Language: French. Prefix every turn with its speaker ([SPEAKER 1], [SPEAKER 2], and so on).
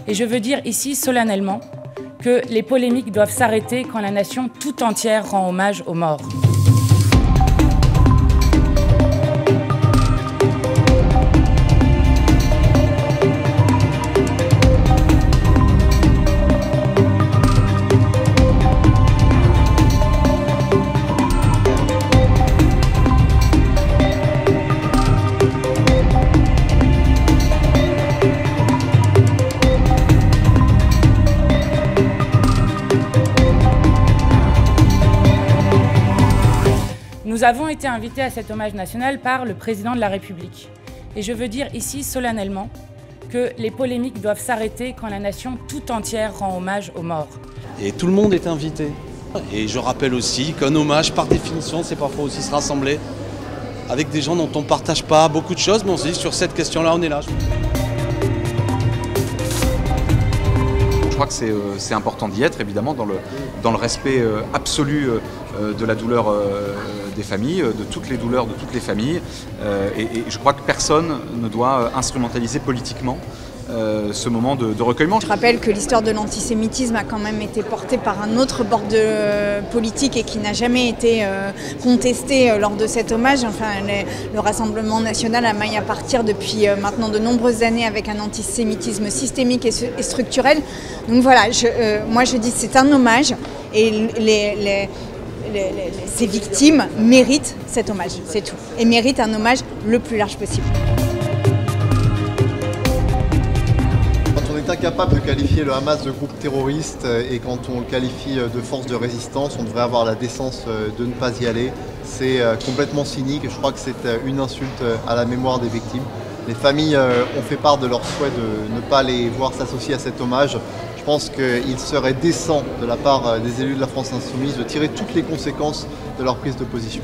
[SPEAKER 1] Et je veux dire ici solennellement que les polémiques doivent s'arrêter quand la nation tout entière rend hommage aux morts. Nous avons été invités à cet hommage national par le président de la République. Et je veux dire ici solennellement que les polémiques doivent s'arrêter quand la nation tout entière rend hommage aux morts.
[SPEAKER 2] Et tout le monde est invité. Et je rappelle aussi qu'un hommage, par définition, c'est parfois aussi se rassembler avec des gens dont on ne partage pas beaucoup de choses, mais on se dit sur cette question-là, on est là.
[SPEAKER 3] Je crois que c'est important d'y être, évidemment, dans le respect absolu de la douleur des familles, de toutes les douleurs de toutes les familles. Et je crois que personne ne doit instrumentaliser politiquement ce moment de recueillement.
[SPEAKER 4] Je rappelle que l'histoire de l'antisémitisme a quand même été portée par un autre bord politique et qui n'a jamais été contesté lors de cet hommage. Enfin, le Rassemblement national a maille à partir depuis maintenant de nombreuses années avec un antisémitisme systémique et structurel. Donc voilà, moi je dis que c'est un hommage et ces victimes méritent cet hommage, c'est tout. Et méritent un hommage le plus large possible.
[SPEAKER 5] Quand on est incapable de qualifier le Hamas de groupe terroriste et quand on le qualifie de force de résistance, on devrait avoir la décence de ne pas y aller. C'est complètement cynique et je crois que c'est une insulte à la mémoire des victimes. Les familles ont fait part de leur souhait de ne pas les voir s'associer à cet hommage. Je pense qu'il serait décent de la part des élus de la France Insoumise de tirer toutes les conséquences de leur prise de position.